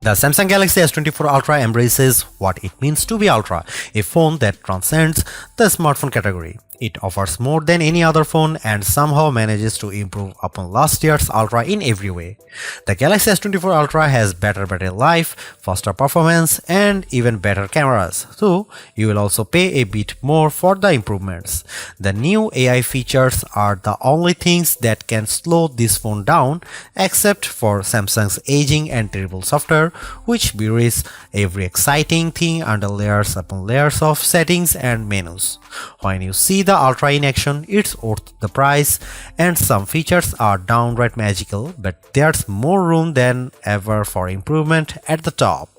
The Samsung Galaxy S24 Ultra embraces what it means to be Ultra, a phone that transcends the smartphone category. It offers more than any other phone and somehow manages to improve upon last year's Ultra in every way. The Galaxy S24 Ultra has better battery life, faster performance, and even better cameras, so you will also pay a bit more for the improvements. The new AI features are the only things that can slow this phone down, except for Samsung's aging and terrible software, which buries every exciting thing under layers upon layers of settings and menus. When you see the Ultra in action, it's worth the price, and some features are downright magical, but there's more room than ever for improvement at the top.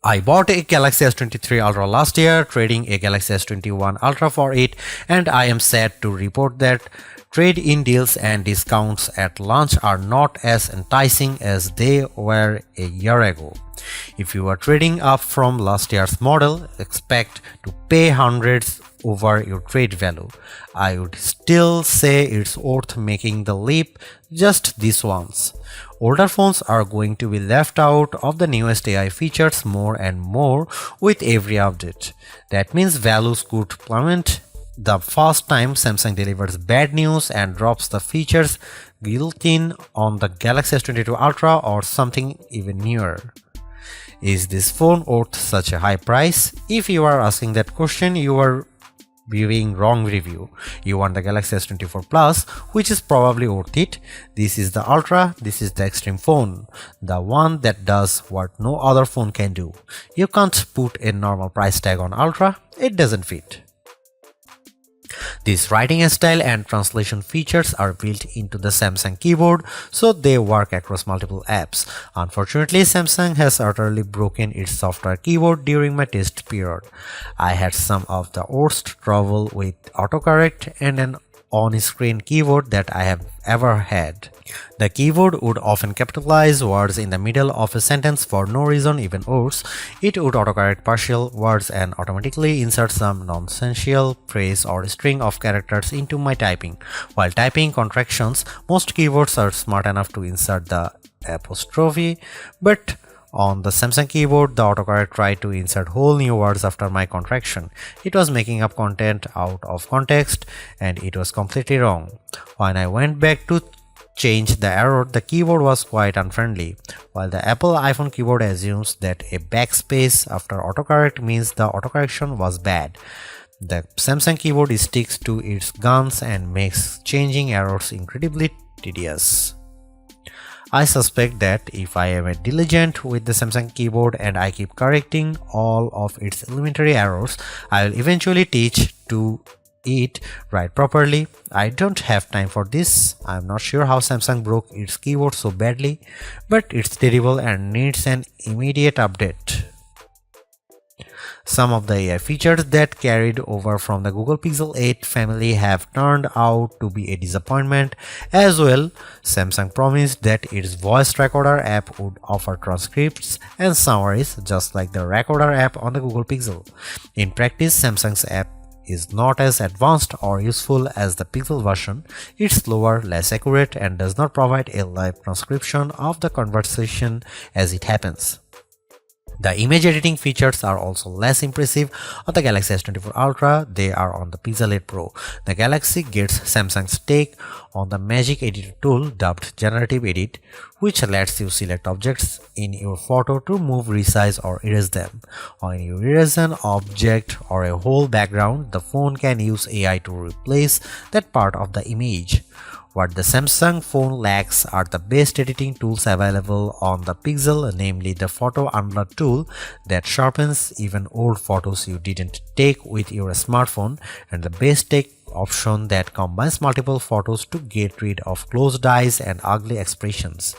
I bought a Galaxy S23 Ultra last year, trading a Galaxy S21 Ultra for it, and I am sad to report that trade-in deals and discounts at launch are not as enticing as they were a year ago. If you are trading up from last year's model, expect to pay hundreds over your trade value. I would still say it's worth making the leap just this once. Older phones are going to be left out of the newest AI features more and more with every update. That means values could plummet the first time Samsung delivers bad news and drops the features built in on the Galaxy S22 Ultra or something even newer. Is this phone worth such a high price? If you are asking that question, you are viewing wrong review. You want the Galaxy S24 Plus, which is probably worth it. This is the Ultra, this is the extreme phone, the one that does what no other phone can do. You can't put a normal price tag on Ultra, it doesn't fit. These writing style and translation features are built into the Samsung keyboard, so they work across multiple apps. Unfortunately, Samsung has utterly broken its software keyboard during my test period. I had some of the worst trouble with autocorrect and an on-screen keyboard that I have ever had. The keyboard would often capitalize words in the middle of a sentence for no reason. Even worse, it would autocorrect partial words and automatically insert some nonsensical phrase or string of characters into my typing. While typing contractions, most keyboards are smart enough to insert the apostrophe, but on the Samsung keyboard, the autocorrect tried to insert whole new words after my contraction. It was making up content out of context, and it was completely wrong. When I went back to change the error, the keyboard was quite unfriendly. While the Apple iPhone keyboard assumes that a backspace after autocorrect means the autocorrection was bad, the Samsung keyboard sticks to its guns and makes changing errors incredibly tedious. I suspect that if I am diligent with the Samsung keyboard and I keep correcting all of its elementary errors, I will eventually teach to it right properly. I don't have time for this. I'm not sure how Samsung broke its keyboard so badly, but it's terrible and needs an immediate update. Some of the AI features that carried over from the Google Pixel 8 family have turned out to be a disappointment as well. Samsung promised that its voice recorder app would offer transcripts and summaries just like the recorder app on the Google Pixel. In practice, Samsung's app is not as advanced or useful as the Pixel version. It's slower, less accurate, and does not provide a live transcription of the conversation as it happens. The image editing features are also less impressive on the Galaxy S24 Ultra. They are on the Pixel 8 Pro. The Galaxy gets Samsung's take on the magic editor tool dubbed Generative Edit, which lets you select objects in your photo to move, resize, or erase them. When you erase an object or a whole background, the phone can use AI to replace that part of the image. What the Samsung phone lacks are the best editing tools available on the Pixel, namely the Photo Unblur tool that sharpens even old photos you didn't take with your smartphone, and the best take option that combines multiple photos to get rid of closed eyes and ugly expressions.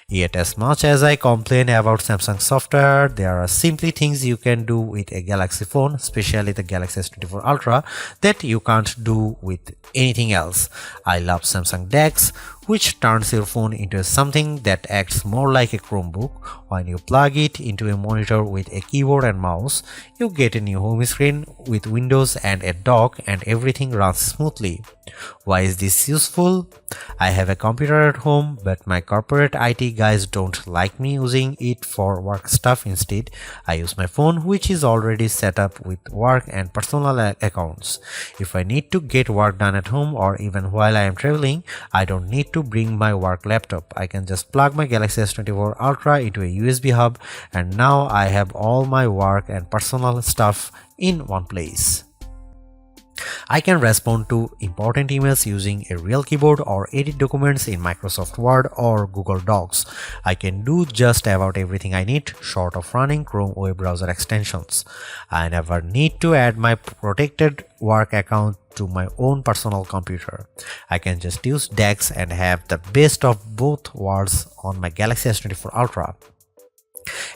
Yet as much as I complain about Samsung software, there are simply things you can do with a Galaxy phone, especially the Galaxy S24 Ultra, that you can't do with anything else. I love Samsung DeX, which turns your phone into something that acts more like a Chromebook. When you plug it into a monitor with a keyboard and mouse, you get a new home screen with windows and a dock, and everything runs smoothly. Why is this useful? I have a computer at home, but my corporate IT guys don't like me using it for work stuff. Instead, I use my phone, which is already set up with work and personal accounts. If I need to get work done at home or even while I am traveling, I don't need to bring my work laptop. I can just plug my Galaxy S24 Ultra into a USB hub, and now I have all my work and personal stuff in one place. I can respond to important emails using a real keyboard or edit documents in Microsoft Word or Google Docs. I can do just about everything I need short of running Chrome web browser extensions. I never need to add my protected work account to my own personal computer. I can just use DeX and have the best of both worlds on my Galaxy S24 Ultra.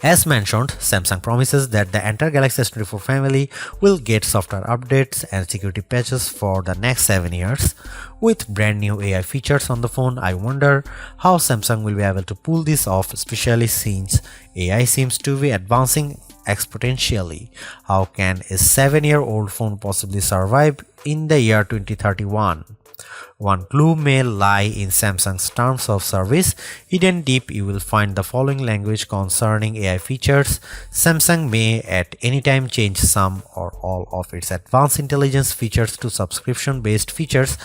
As mentioned, Samsung promises that the entire Galaxy S24 family will get software updates and security patches for the next 7 years. With brand new AI features on the phone, I wonder how Samsung will be able to pull this off, especially since AI seems to be advancing exponentially. How can a 7-year-old phone possibly survive in the year 2031? One clue may lie in Samsung's terms of service. Hidden deep, you will find the following language concerning AI features. Samsung may at any time change some or all of its advanced intelligence features to subscription-based features,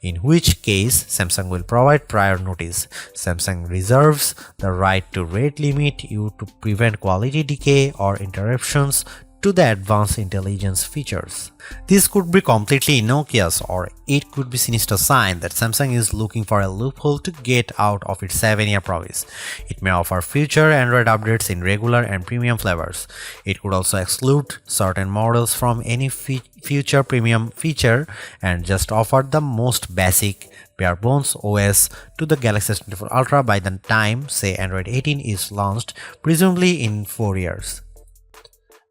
in which case Samsung will provide prior notice. Samsung reserves the right to rate limit you to prevent quality decay or interruptions to the advanced intelligence features. This could be completely innocuous, or it could be a sinister sign that Samsung is looking for a loophole to get out of its 7-year promise. It may offer future Android updates in regular and premium flavors. It could also exclude certain models from any future premium feature and just offer the most basic bare bones OS to the Galaxy S24 Ultra by the time, say, Android 18 is launched, presumably in 4 years.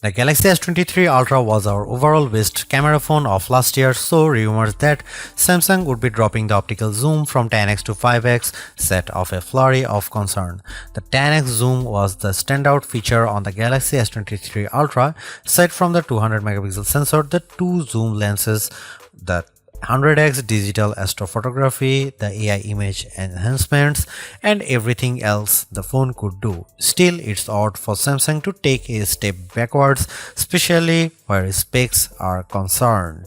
The Galaxy S23 Ultra was our overall best camera phone of last year, so rumors that Samsung would be dropping the optical zoom from 10x to 5x set off a flurry of concern. The 10x zoom was the standout feature on the Galaxy S23 Ultra. Aside from the 200 megapixel sensor, the two zoom lenses, the 100x digital astrophotography, the AI image enhancements, and everything else the phone could do. Still, it's odd for Samsung to take a step backwards, especially where specs are concerned.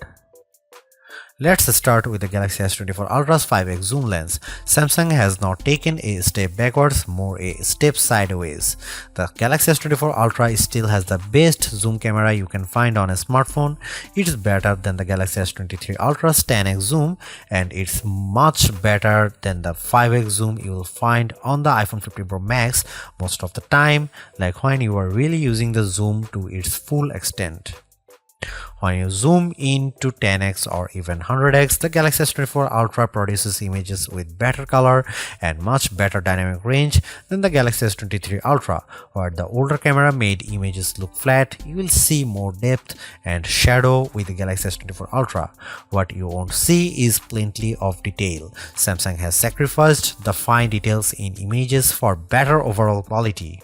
Let's start with the Galaxy S24 Ultra's 5x zoom lens. Samsung has not taken a step backwards, more a step sideways. The Galaxy S24 Ultra still has the best zoom camera you can find on a smartphone. It's better than the Galaxy S23 Ultra's 10x zoom, and it's much better than the 5x zoom you will find on the iPhone 15 Pro Max most of the time, like when you are really using the zoom to its full extent. When you zoom in to 10x or even 100x, the Galaxy S24 Ultra produces images with better color and much better dynamic range than the Galaxy S23 Ultra. Where the older camera made images look flat, you will see more depth and shadow with the Galaxy S24 Ultra. What you won't see is plenty of detail. Samsung has sacrificed the fine details in images for better overall quality.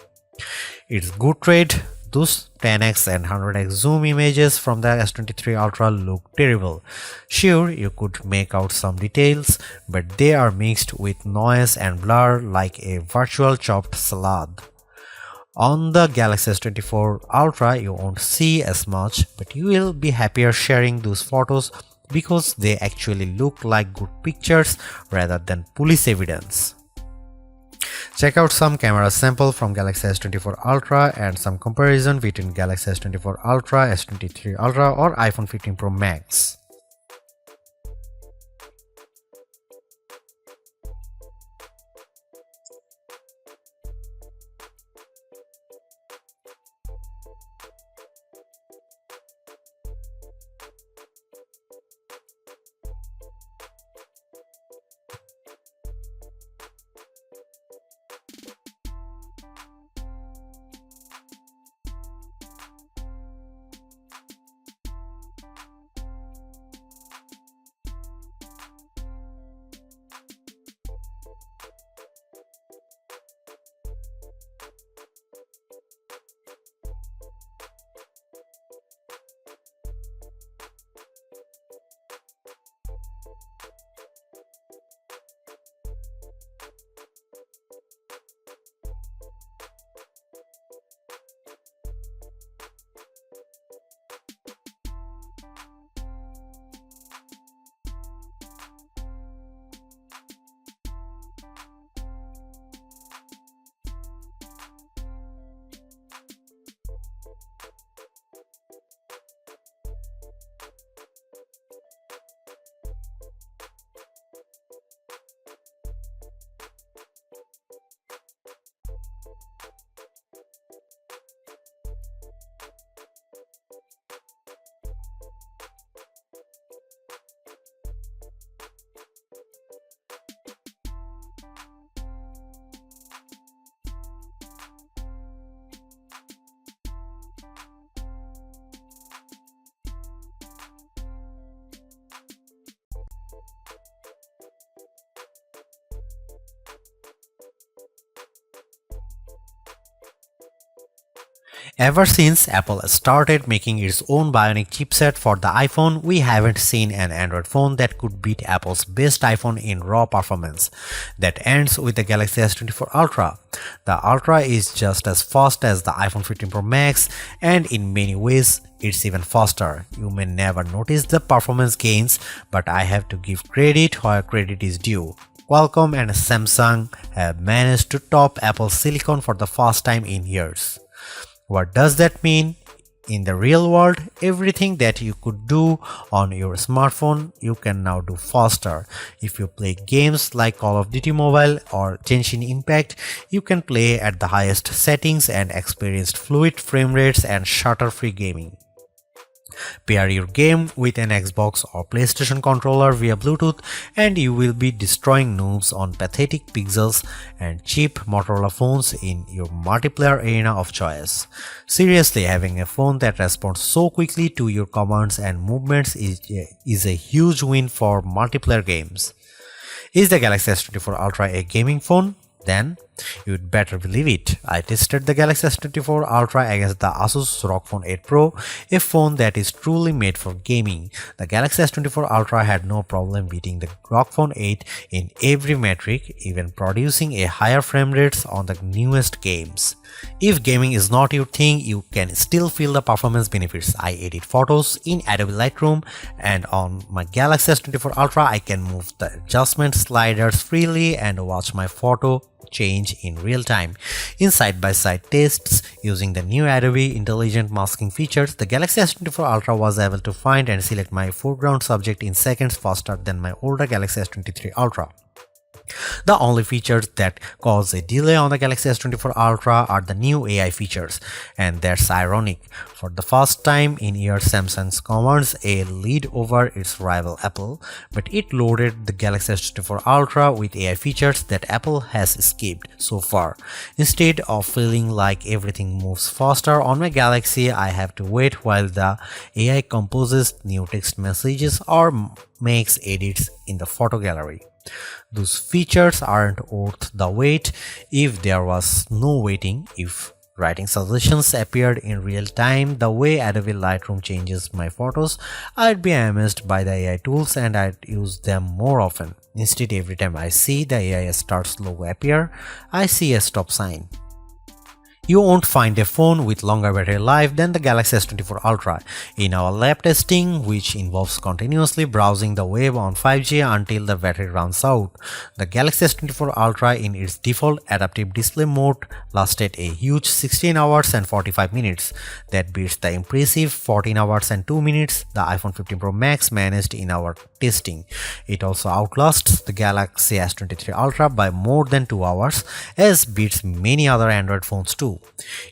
It's good trade. Those 10x and 100x zoom images from the S23 Ultra look terrible. Sure, you could make out some details, but they are mixed with noise and blur like a virtual chopped salad. On the Galaxy S24 Ultra, you won't see as much, but you will be happier sharing those photos because they actually look like good pictures rather than police evidence. Check out some camera sample from Galaxy S24 Ultra and some comparison between Galaxy S24 Ultra, S23 Ultra or iPhone 15 Pro Max. Ever since Apple started making its own Bionic chipset for the iPhone, we haven't seen an Android phone that could beat Apple's best iPhone in raw performance. That ends with the Galaxy S24 Ultra. The Ultra is just as fast as the iPhone 15 Pro Max, and in many ways, it's even faster. You may never notice the performance gains, but I have to give credit where credit is due. Qualcomm and Samsung have managed to top Apple's silicon for the first time in years. What does that mean? In the real world, everything that you could do on your smartphone, you can now do faster. If you play games like Call of Duty Mobile or Genshin Impact, you can play at the highest settings and experience fluid frame rates and stutter-free gaming. Pair your game with an Xbox or PlayStation controller via Bluetooth and you will be destroying noobs on pathetic pixels and cheap Motorola phones in your multiplayer arena of choice. Seriously, having a phone that responds so quickly to your commands and movements is a huge win for multiplayer games. Is the Galaxy S24 Ultra a gaming phone? Then you'd better believe it. I tested the Galaxy S24 Ultra against the Asus ROG Phone 8 Pro, a phone that is truly made for gaming. The Galaxy S24 Ultra had no problem beating the ROG Phone 8 in every metric, even producing a higher frame rates on the newest games. If gaming is not your thing, you can still feel the performance benefits. I edit photos in Adobe Lightroom, and on my Galaxy S24 Ultra I can move the adjustment sliders freely and watch my photo change in real time. In side-by-side tests using the new Adobe Intelligent Masking features, the Galaxy S24 Ultra was able to find and select my foreground subject in seconds faster than my older Galaxy S23 Ultra. The only features that cause a delay on the Galaxy S24 Ultra are the new AI features, and that's ironic. For the first time in years, Samsung's commands a lead over its rival Apple, but it loaded the Galaxy S24 Ultra with AI features that Apple has skipped so far. Instead of feeling like everything moves faster on my Galaxy, I have to wait while the AI composes new text messages or makes edits in the photo gallery. Those features aren't worth the wait if there was no waiting. If writing suggestions appeared in real time the way Adobe Lightroom changes my photos, I'd be amazed by the AI tools and I'd use them more often. Instead, every time I see the AI starts logo appear, I see a stop sign. You won't find a phone with longer battery life than the Galaxy S24 Ultra. In our lab testing, which involves continuously browsing the web on 5G until the battery runs out, the Galaxy S24 Ultra in its default adaptive display mode lasted a huge 16 hours and 45 minutes. That beats the impressive 14 hours and 2 minutes the iPhone 15 Pro Max managed in our testing. It also outlasts the Galaxy S23 Ultra by more than 2 hours, as beats many other Android phones too.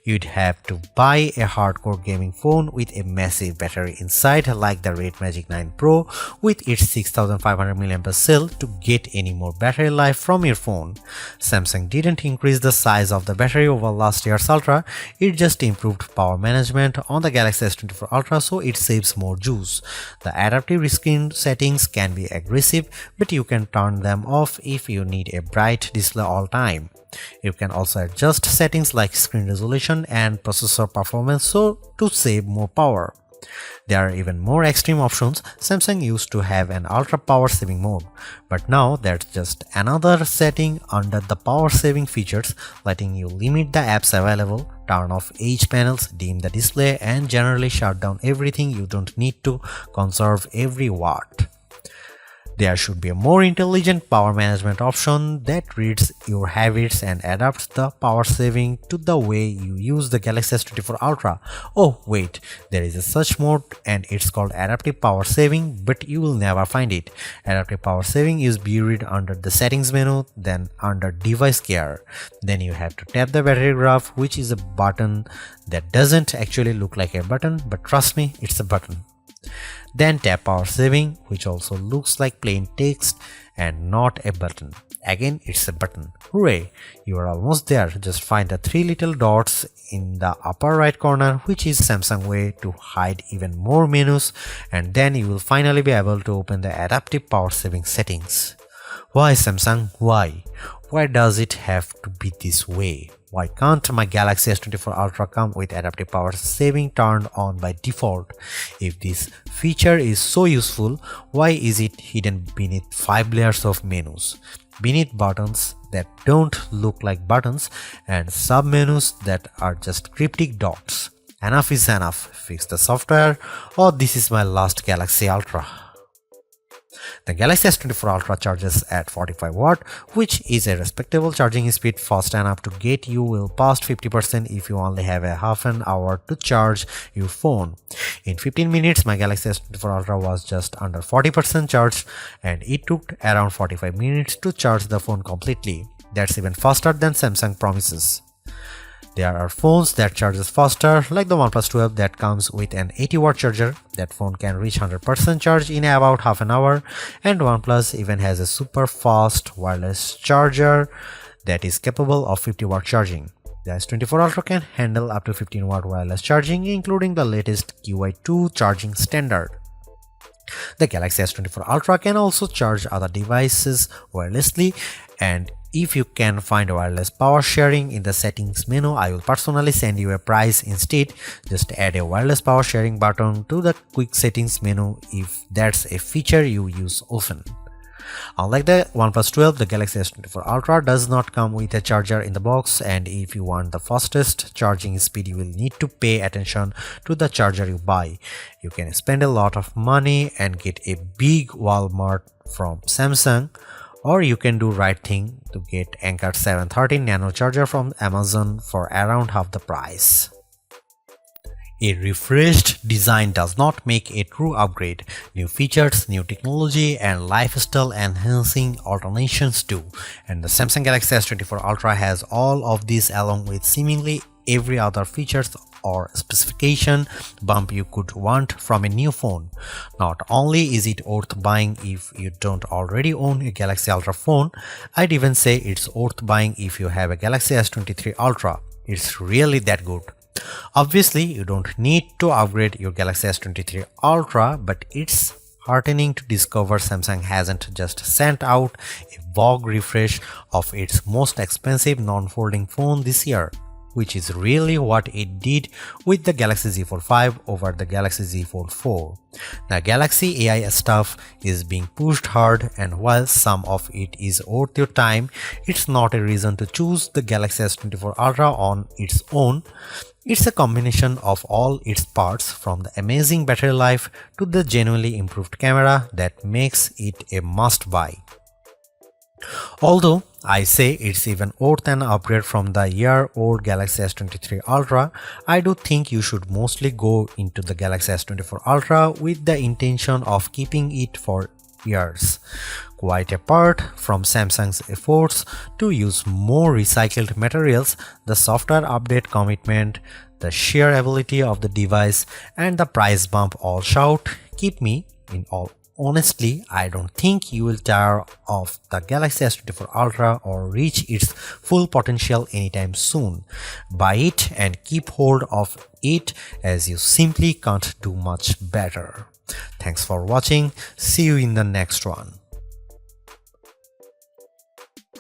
You'd have to buy a hardcore gaming phone with a massive battery inside like the Red Magic 9 Pro with its 6500 mAh cell to get any more battery life from your phone. Samsung didn't increase the size of the battery over last year's Ultra, it just improved power management on the Galaxy S24 Ultra so it saves more juice. The adaptive screen settings can be aggressive, but you can turn them off if you need a bright display all time. You can also adjust settings like screen resolution and processor performance to save more power. There are even more extreme options. Samsung used to have an ultra power saving mode, but now that's just another setting under the power saving features, letting you limit the apps available, turn off edge panels, dim the display, and generally shut down everything you don't need to conserve every watt. There should be a more intelligent power management option that reads your habits and adapts the power saving to the way you use the Galaxy S24 Ultra. Oh wait, there is a such mode and it's called adaptive power saving, but you will never find it. Adaptive power saving is buried under the settings menu, then under device care. Then you have to tap the battery graph, which is a button that doesn't actually look like a button, but trust me, it's a button. Then tap power saving, which also looks like plain text and not a button. Again, it's a button. Hooray! You are almost there. Just find the three little dots in the upper right corner, which is Samsung way to hide even more menus, and then you will finally be able to open the adaptive power saving settings. Why Samsung? Why? Why does it have to be this way? Why can't my Galaxy S24 Ultra come with adaptive power saving turned on by default? If this feature is so useful, why is it hidden beneath 5 layers of menus? Beneath buttons that don't look like buttons and sub-menus that are just cryptic dots. Enough is enough. Fix the software, or this is my last Galaxy Ultra. The Galaxy S24 Ultra charges at 45 watt, which is a respectable charging speed, fast enough to get you well past 50% if you only have a half an hour to charge your phone. In 15 minutes, my Galaxy S24 Ultra was just under 40% charged, and it took around 45 minutes to charge the phone completely. That's even faster than Samsung promises. There are phones that charges faster, like the OnePlus 12 that comes with an 80 watt charger. That phone can reach 100% charge in about half an hour, and OnePlus even has a super fast wireless charger that is capable of 50 watt charging. The S24 Ultra can handle up to 15 watt wireless charging, including the latest QI2 charging standard. The Galaxy S24 Ultra can also charge other devices wirelessly, and if you can find wireless power sharing in the settings menu, I will personally send you a price instead. Just add a wireless power sharing button to the quick settings menu if that's a feature you use often. Unlike the OnePlus 12, the Galaxy S24 Ultra does not come with a charger in the box, and if you want the fastest charging speed, you will need to pay attention to the charger you buy. You can spend a lot of money and get a big Walmart from Samsung, or you can do right thing to get Anker 713 Nano charger from Amazon for around half the price. A refreshed design does not make a true upgrade. New features, new technology, and lifestyle enhancing alternations do. And the Samsung Galaxy S24 Ultra has all of these along with seemingly every other features or specification bump you could want from a new phone. Not only is it worth buying if you don't already own a Galaxy Ultra phone, I'd even say it's worth buying if you have a Galaxy S23 Ultra. It's really that good. Obviously, you don't need to upgrade your Galaxy S23 Ultra, but it's heartening to discover Samsung hasn't just sent out a vogue refresh of its most expensive non-folding phone this year, which is really what it did with the Galaxy Z Fold 5 over the Galaxy Z Fold 4. The Galaxy AI stuff is being pushed hard, and while some of it is worth your time, it's not a reason to choose the Galaxy S24 Ultra on its own. It's a combination of all its parts, from the amazing battery life to the genuinely improved camera, that makes it a must-buy. Although I say it's even worth an upgrade from the year-old Galaxy S23 Ultra, I do think you should mostly go into the Galaxy S24 Ultra with the intention of keeping it for years. Quite apart from Samsung's efforts to use more recycled materials, the software update commitment, the sheer ability of the device, and the price bump all shout, keep me in all. Honestly, I don't think you will tire of the Galaxy S24 Ultra or reach its full potential anytime soon. Buy it and keep hold of it, as you simply can't do much better. Thanks for watching. See you in the next one.